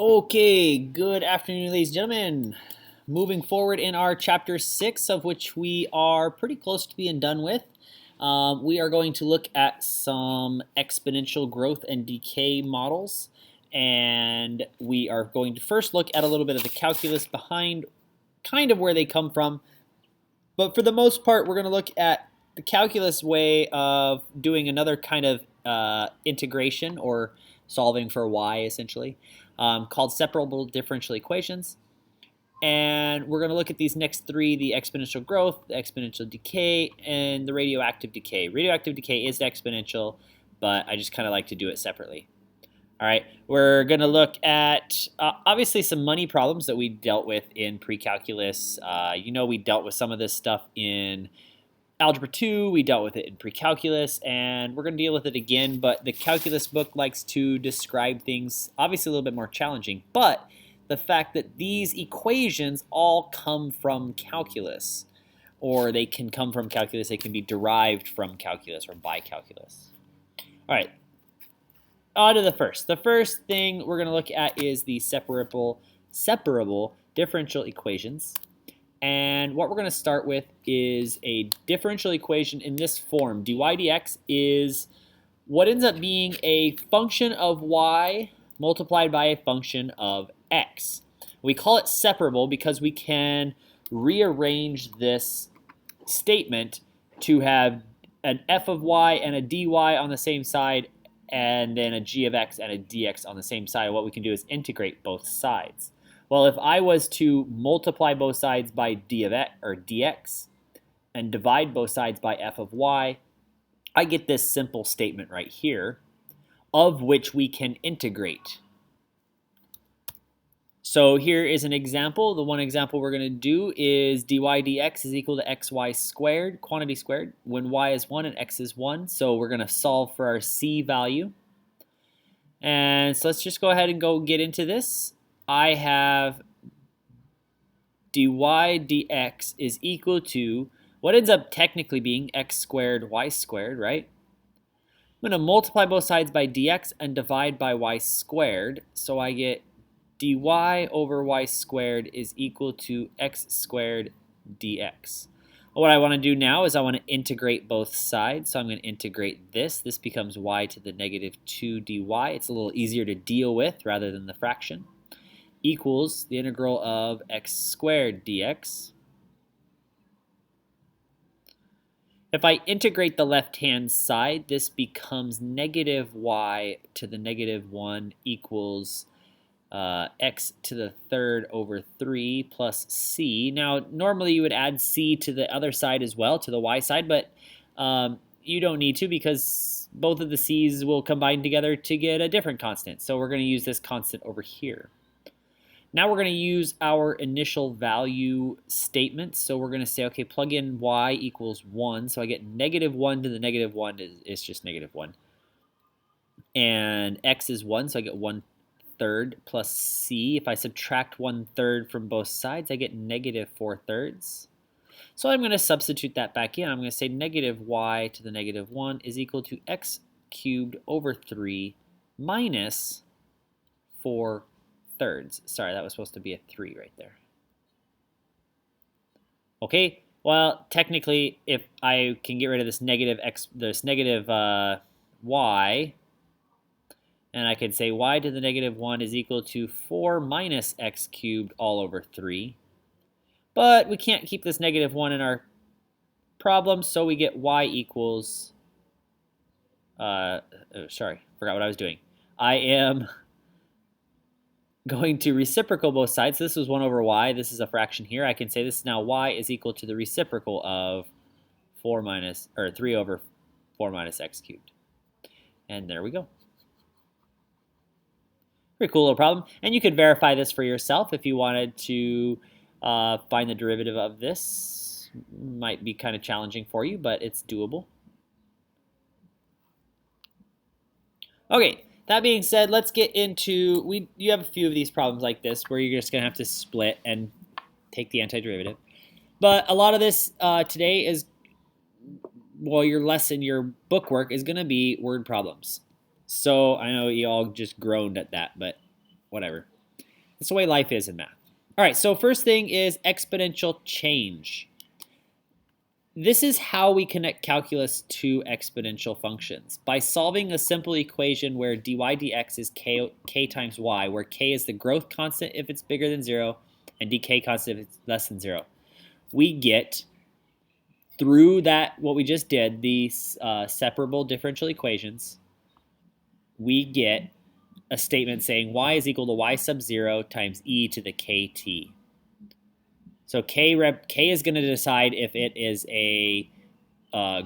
Okay, good afternoon, ladies and gentlemen. Moving forward in our chapter 6, of which we are pretty close to being done with, we are going to look at some exponential growth and decay models. And we are going to first look at a little bit of the calculus behind kind of where they come from. But for the most part, we're going to look at the calculus way of doing another kind of integration or solving for y, essentially, called separable differential equations. And we're going to look at these next three, the exponential growth, the exponential decay, and the radioactive decay. Radioactive decay is exponential, but I just kind of like to do it separately. All right, we're going to look at obviously some money problems that we dealt with in pre-calculus. We dealt with some of this stuff in Algebra 2, we dealt with it in pre-calculus, and we're going to deal with it again, but the calculus book likes to describe things obviously a little bit more challenging, but the fact that these equations all come from calculus, or they can come from calculus, they can be derived from calculus or by calculus. All right, on to the first. The first thing we're going to look at is the separable differential equations. And what we're going to start with is a differential equation in this form. dy dx is what ends up being a function of y multiplied by a function of x. We call it separable because we can rearrange this statement to have an f of y and a dy on the same side, and then a g of x and a dx on the same side. What we can do is integrate both sides. Well, if I was to multiply both sides by d of x or dx and divide both sides by f of y, I get this simple statement right here, of which we can integrate. So here is an example. The one example we're going to do is dy dx is equal to xy squared, quantity squared, when y is 1 and x is 1. So we're going to solve for our c value. And so let's just go ahead and go get into this. I have dy dx is equal to what ends up technically being x squared y squared, right? I'm going to multiply both sides by dx and divide by y squared. So I get dy over y squared is equal to x squared dx. What I want to do now is I want to integrate both sides. So I'm going to integrate this. This becomes y to the negative 2 dy. It's a little easier to deal with rather than the fraction. Equals the integral of x squared dx. If I integrate the left-hand side, this becomes negative y to the negative 1 equals x to the third over 3 plus c. Now, normally you would add c to the other side as well, to the y side, but you don't need to because both of the c's will combine together to get a different constant. So we're going to use this constant over here. Now we're going to use our initial value statement. So we're going to say, okay, plug in y equals 1. So I get negative 1 to the negative 1 is just negative 1. And x is 1, so I get 1/3 plus c. If I subtract 1/3 from both sides, I get negative 4/3. So I'm going to substitute that back in. I'm going to say negative y to the negative 1 is equal to x cubed over 3 minus 4/3. Sorry, that was supposed to be a 3 right there. Okay, well, technically, if I can get rid of this negative y, and I could say y to the negative 1 is equal to 4 minus x cubed all over 3. But we can't keep this negative 1 in our problem, so we get y equals, sorry, forgot what I was doing. I am going to reciprocal both sides. So this was 1 over y. This is a fraction here. I can say this is now y is equal to the reciprocal of 3 over 4 minus x cubed. And there we go. Pretty cool little problem. And you could verify this for yourself if you wanted to find the derivative of this. Might be kind of challenging for you, but it's doable. Okay, that being said, let's get into, you have a few of these problems like this where you're just going to have to split and take the antiderivative. But a lot of this today is, well, your lesson, your bookwork is going to be word problems. So I know you all just groaned at that, but whatever. That's the way life is in math. All right, so first thing is exponential change. This is how we connect calculus to exponential functions. By solving a simple equation where dy dx is k times y, where k is the growth constant if it's bigger than 0, and decay constant if it's less than 0. We get, through that, what we just did, these separable differential equations, we get a statement saying y is equal to y sub 0 times e to the kt. So k is going to decide if it is a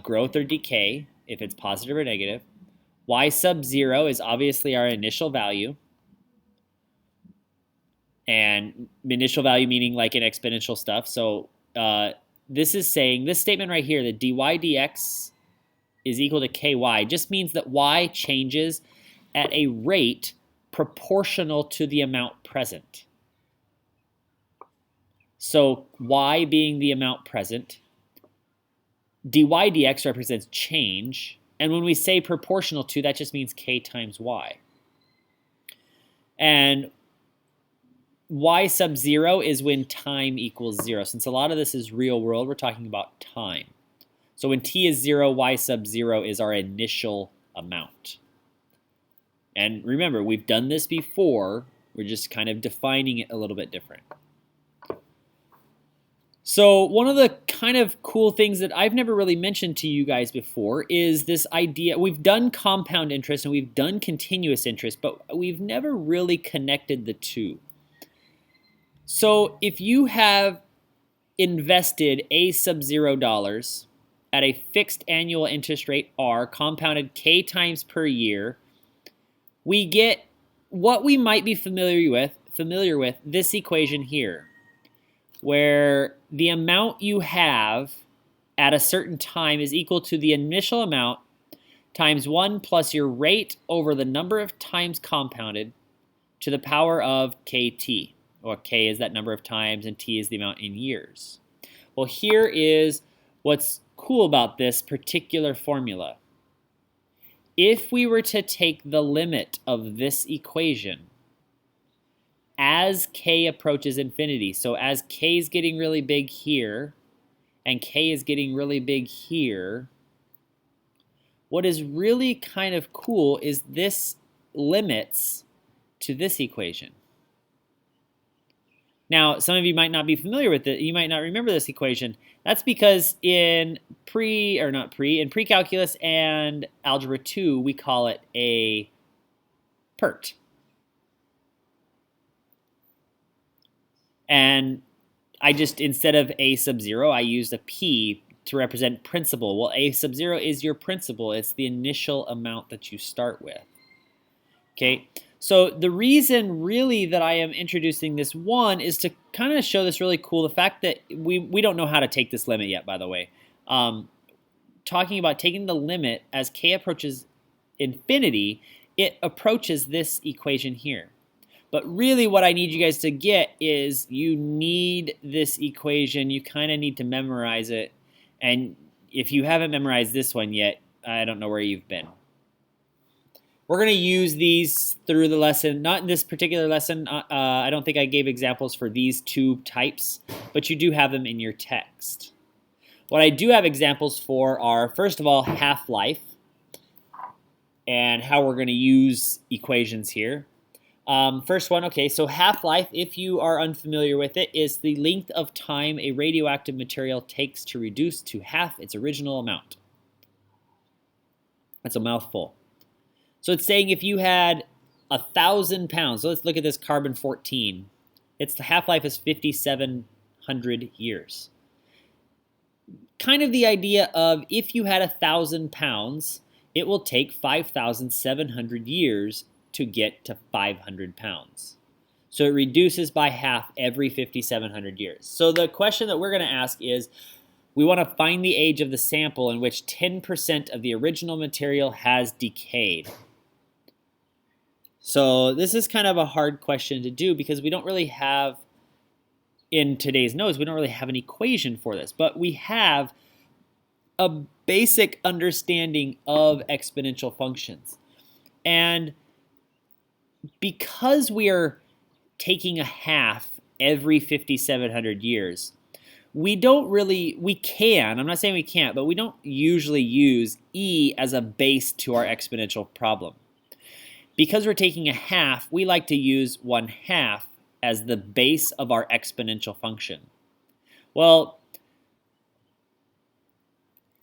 growth or decay, if it's positive or negative. Y sub 0 is obviously our initial value. And initial value meaning like in exponential stuff. So this is saying, this statement right here, that dy dx is equal to ky, just means that y changes at a rate proportional to the amount present. So y being the amount present, dy dx represents change, and when we say proportional to, that just means k times y. And y sub 0 is when time equals 0. Since a lot of this is real world, we're talking about time. So when t is 0, y sub 0 is our initial amount. And remember, we've done this before. We're just kind of defining it a little bit different. So one of the kind of cool things that I've never really mentioned to you guys before is this idea. We've done compound interest and we've done continuous interest, but we've never really connected the two. So if you have invested a sub $0 at a fixed annual interest rate R, compounded k times per year, we get what we might be familiar with this equation here, where the amount you have at a certain time is equal to the initial amount times 1 plus your rate over the number of times compounded to the power of kt, or k is that number of times and t is the amount in years. Well, here is what's cool about this particular formula. If we were to take the limit of this equation as k approaches infinity, so as k is getting really big here and k is getting really big here, what is really kind of cool is this limits to this equation. Now, some of you might not be familiar with it. You might not remember this equation. That's because in pre-calculus and algebra 2, we call it a PERT. And I just, instead of a sub 0, I used a p to represent principal. Well, a sub 0 is your principal. It's the initial amount that you start with. Okay, so the reason really that I am introducing this one is to kind of show this really cool, the fact that we don't know how to take this limit yet, by the way. Talking about taking the limit as k approaches infinity, it approaches this equation here. But really what I need you guys to get is you need this equation. You kind of need to memorize it. And if you haven't memorized this one yet, I don't know where you've been. We're going to use these through the lesson. Not in this particular lesson. I don't think I gave examples for these two types, but you do have them in your text. What I do have examples for are, first of all, half-life and how we're going to use equations here. First one, okay, so half-life, if you are unfamiliar with it, is the length of time a radioactive material takes to reduce to half its original amount. That's a mouthful. So it's saying if you had 1,000 pounds, so let's look at this carbon-14. The half-life is 5,700 years. Kind of the idea of if you had 1,000 pounds, it will take 5,700 years to get to 500 pounds. So it reduces by half every 5,700 years. So the question that we're going to ask is, we want to find the age of the sample in which 10% of the original material has decayed. So this is kind of a hard question to do because we don't really have, in today's notes, we don't really have an equation for this, but we have a basic understanding of exponential functions. And because we are taking a half every 5,700 years, we can, I'm not saying we can't, but we don't usually use e as a base to our exponential problem. Because we're taking a half, we like to use 1/2 as the base of our exponential function. Well,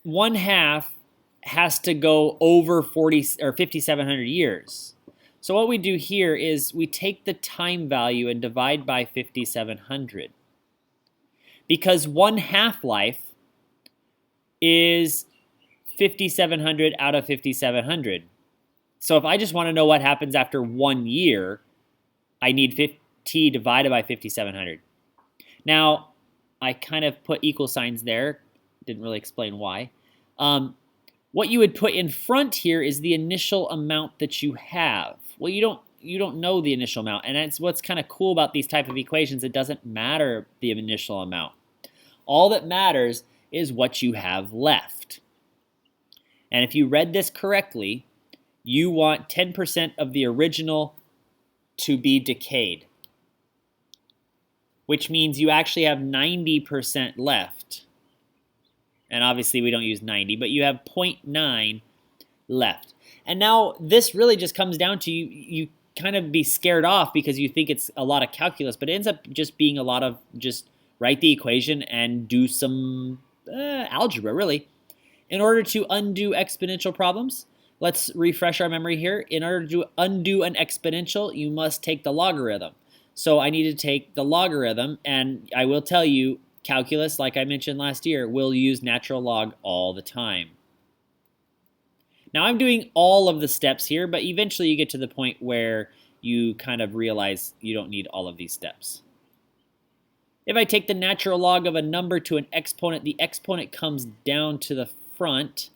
1/2 has to go over 5,700 years. So what we do here is we take the time value and divide by 5,700. Because 1 half-life is 5,700 out of 5,700. So if I just want to know what happens after 1 year, I need t divided by 5,700. Now, I kind of put equal signs there. Didn't really explain why. What you would put in front here is the initial amount that you have. Well, you don't know the initial amount, and that's what's kind of cool about these type of equations. It doesn't matter the initial amount. All that matters is what you have left. And if you read this correctly, you want 10% of the original to be decayed, which means you actually have 90% left. And obviously we don't use 90, but you have 0.9 left. And now this really just comes down to you kind of be scared off because you think it's a lot of calculus, but it ends up just being a lot of just write the equation and do some algebra, really. In order to undo exponential problems, let's refresh our memory here. In order to undo an exponential, you must take the logarithm. So I need to take the logarithm, and I will tell you, calculus, like I mentioned last year, will use natural log all the time. Now I'm doing all of the steps here, but eventually you get to the point where you kind of realize you don't need all of these steps. If I take the natural log of a number to an exponent, the exponent comes down to the front.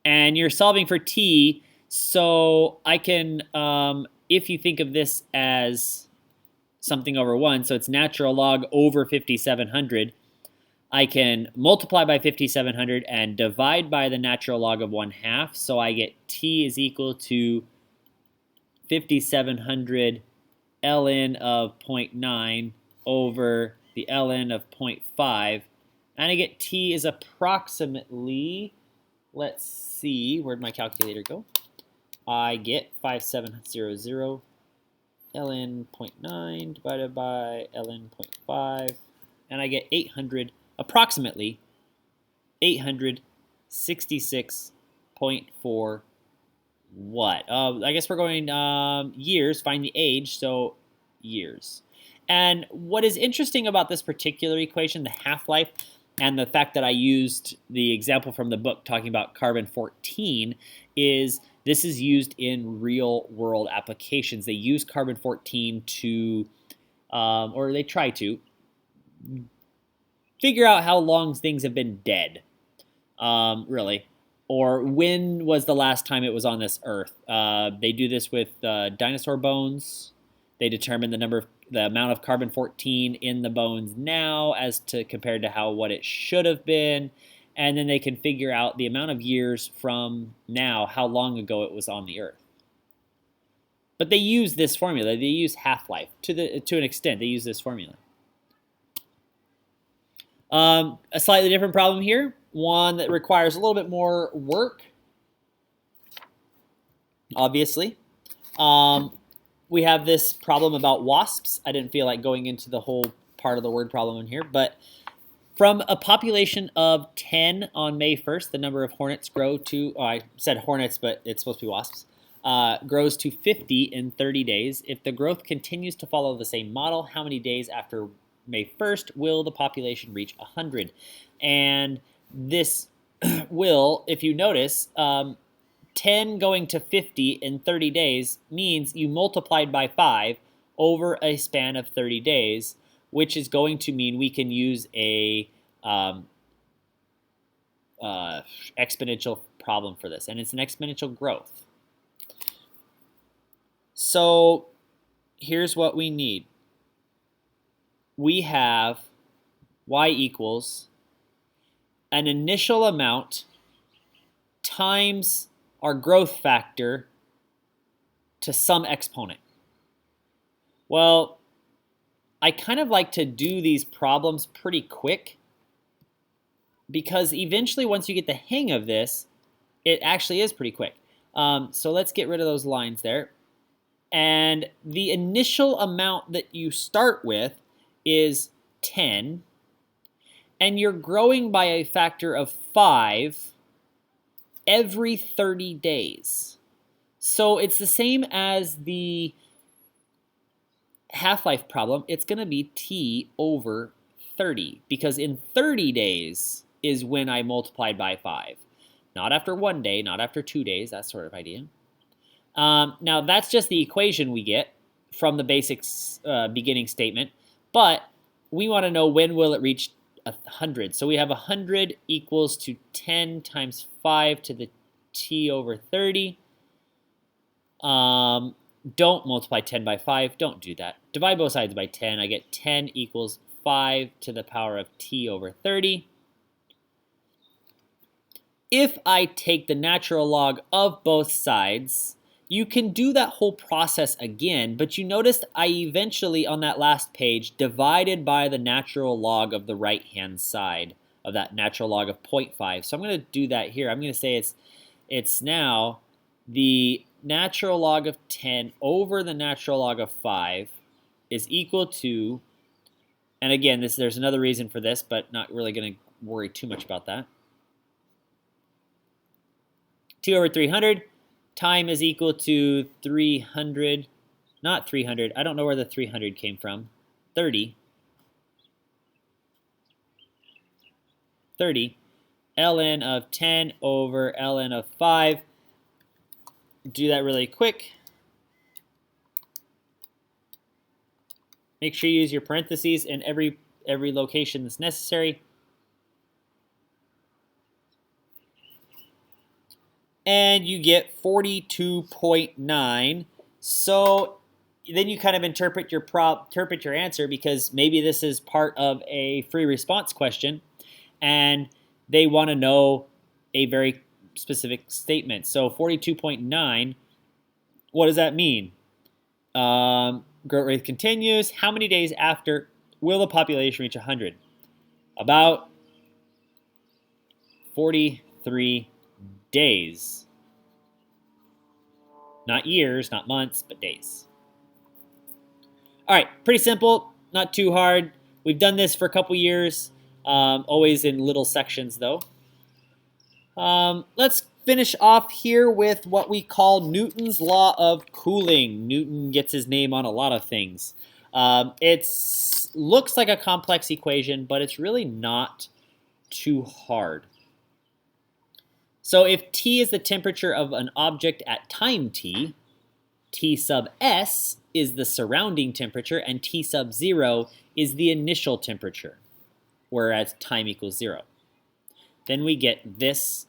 And you're solving for t, so I can, if you think of this as something over 1, so it's natural log over 5,700, I can multiply by 5,700 and divide by the natural log of 1/2, so I get t is equal to 5,700 ln of 0.9 over the ln of 0.5, and I get t is approximately, let's see, where'd my calculator go? I get 5700 ln 0.9 divided by ln 0.5, and I get 800, approximately 866.4 what? I guess we're going years, find the age, so years. And what is interesting about this particular equation, the half-life, and the fact that I used the example from the book talking about carbon-14 is this is used in real-world applications. They use carbon-14 to, or they try to, figure out how long things have been dead, really. Or when was the last time it was on this earth. They do this with dinosaur bones. They determine the amount of carbon-14 in the bones now as to compared to what it should have been, and then they can figure out the amount of years from now, how long ago it was on the earth. But they use this formula. They use half-life to an extent. They use this formula. A slightly different problem here, one that requires a little bit more work, obviously. We have this problem about wasps. I didn't feel like going into the whole part of the word problem in here, but from a population of 10 on May 1st, the number of hornets grow to, I said hornets, but it's supposed to be wasps, grows to 50 in 30 days. If the growth continues to follow the same model, how many days after May 1st will the population reach 100? And this will, if you notice, 10 going to 50 in 30 days means you multiplied by 5 over a span of 30 days, which is going to mean we can use a exponential problem for this, and it's an exponential growth. So here's what we need. We have y equals an initial amount times our growth factor to some exponent. Well, I kind of like to do these problems pretty quick because eventually once you get the hang of this, it actually is pretty quick. So let's get rid of those lines there. And the initial amount that you start with is 10, and you're growing by a factor of 5 every 30 days. So it's the same as the half-life problem. It's going to be t over 30, because in 30 days is when I multiplied by 5. Not after 1 day, not after 2 days, that sort of idea. Now, that's just the equation we get from the basic beginning statement, but we want to know when will it reach 100. So we have 100 equals to 10 times 5 to the t over 30. Don't multiply 10 by 5. Don't do that. Divide both sides by 10. I get 10 equals 5 to the power of t over 30. If I take the natural log of both sides, you can do that whole process again, but you noticed I eventually, on that last page, divided by the natural log of the right-hand side of that natural log of 0.5. So I'm going to do that here. I'm going to say it's now the natural log of 10 over the natural log of 5 is equal to, and again, there's another reason for this, but not really going to worry too much about that. t over 300. Time is equal to 300, not 300. I don't know where the 300 came from. 30. 30. ln of 10 over ln of 5. Do that really quick. Make sure you use your parentheses in every location that's necessary. And you get 42.9. So then you kind of interpret your answer, because maybe this is part of a free response question, and they want to know a very specific statement. So 42.9, what does that mean? Growth rate continues. How many days after will the population reach 100? About 43 days. Not years, not months, but days. All right, pretty simple, not too hard. We've done this for a couple years, always in little sections though. Let's finish off here with what we call Newton's law of cooling. Newton gets his name on a lot of things. It looks like a complex equation, but it's really not too hard. So if T is the temperature of an object at time T, T sub S is the surrounding temperature, and T sub 0 is the initial temperature, whereas time equals 0. Then we get this,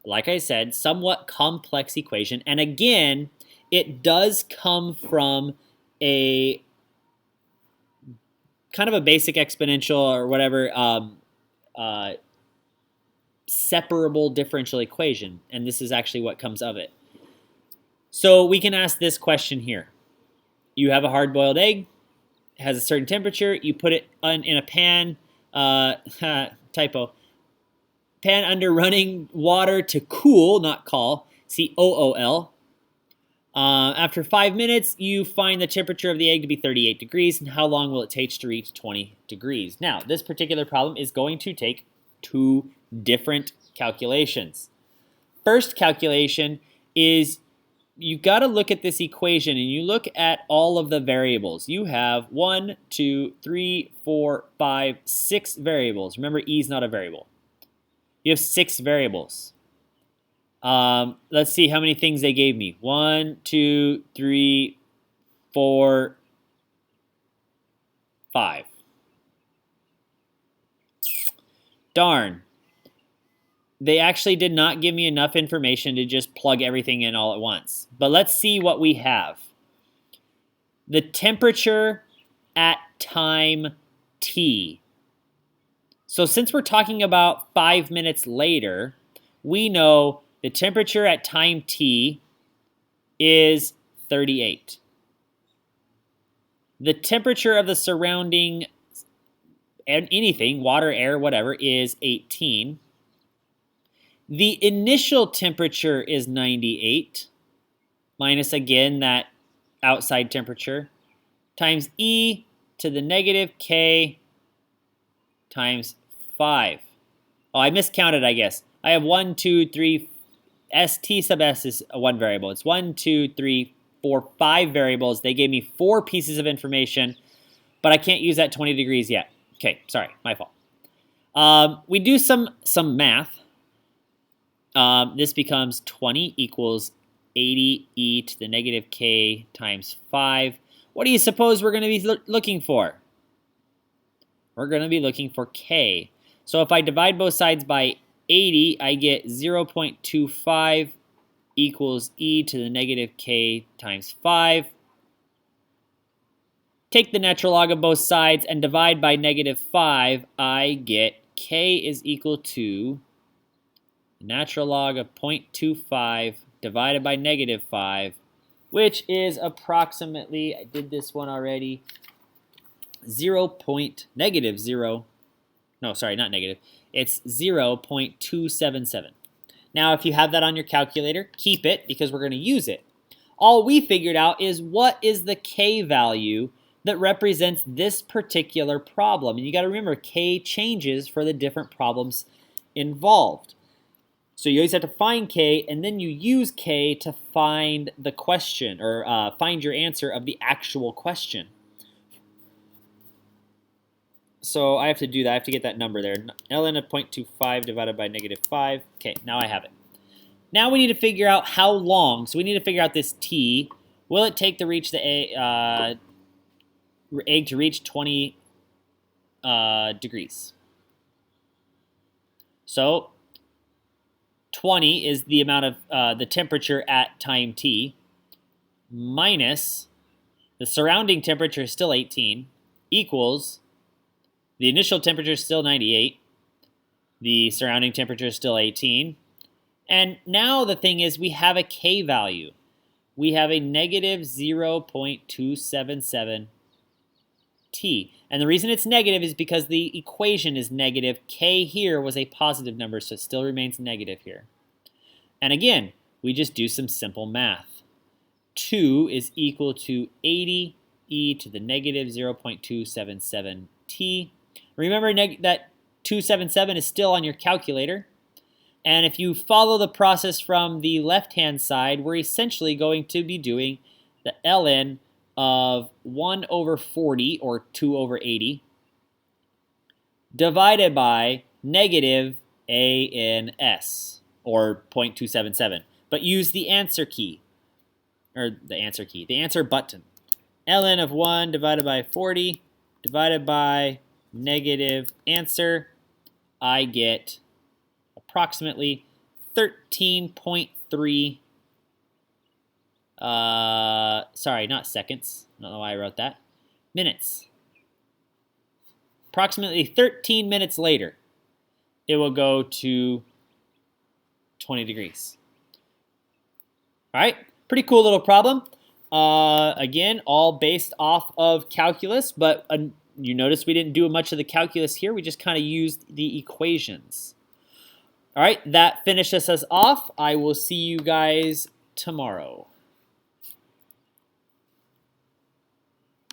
like I said, somewhat complex equation. And again, it does come from a kind of a basic exponential or whatever separable differential equation, and this is actually what comes of it. So we can ask this question here. You have a hard-boiled egg, it has a certain temperature, you put it in a pan, typo, pan under running water to cool, not call, C-O-O-L. After 5 minutes, you find the temperature of the egg to be 38 degrees, and how long will it take to reach 20 degrees? Now, this particular problem is going to take 2 different calculations. First calculation is you got to look at this equation and you look at all of the variables. You have 1, 2, 3, 4, 5, 6 variables. Remember, E is not a variable. You have 6 variables. Let's see how many things they gave me. 1, 2, 3, 4, 5. Darn. They actually did not give me enough information to just plug everything in all at once. But let's see what we have. The temperature at time T. So since we're talking about 5 minutes later, we know The temperature at time t is 38. The temperature of the surrounding anything, water, air, whatever, is 18. The initial temperature is 98, minus again that outside temperature, times e to the negative k times 5. Oh, I miscounted, I guess. I have 1, 2, 3, t sub s is one variable. It's 1, 2, 3, 4, 5 variables. They gave me 4 pieces of information, but I can't use that 20 degrees yet. Okay, sorry, my fault. We do some math. This becomes 20 equals 80 e to the negative k times 5. What do you suppose we're going to be looking for? We're going to be looking for k. So if I divide both sides by 80, I get 0.25 equals e to the negative k times 5. Take the natural log of both sides and divide by negative 5. I get k is equal to the natural log of 0.25 divided by negative 5, which is approximately, I did this one already, negative 0. No, sorry, not negative. It's 0.277. Now, if you have that on your calculator, keep it because we're going to use it. All we figured out is what is the k value that represents this particular problem. And you got to remember, k changes for the different problems involved. So you always have to find k, and then you use k to find the question, or find your answer of the actual question. So I have to do that. I have to get that number there. ln of 0.25 divided by negative 5. Okay, now I have it. Now we need to figure out how long. So we need to figure out this t. Will it take to reach the egg to reach 20 degrees? So 20 is the amount of the temperature at time t, minus the surrounding temperature is still 18, equals the initial temperature is still 98, the surrounding temperature is still 18, and now the thing is we have a k value. We have a negative 0.277 t. And the reason it's negative is because the equation is negative. K here was a positive number, so it still remains negative here. And again, we just do some simple math. 2 is equal to 80 e to the negative 0.277 t. Remember that 277 is still on your calculator. And if you follow the process from the left-hand side, we're essentially going to be doing the ln of 1 over 40, or 2 over 80, divided by negative ans, or 0.277. But use the answer key, or the answer button. ln of 1 divided by 40 divided by negative answer, I get approximately 13.3, sorry, not seconds. I don't know why I wrote that. Minutes. Approximately 13 minutes later, it will go to 20 degrees. All right, pretty cool little problem. Again, all based off of calculus, but you notice we didn't do much of the calculus here. We just kind of used the equations. All right, that finishes us off. I will see you guys tomorrow.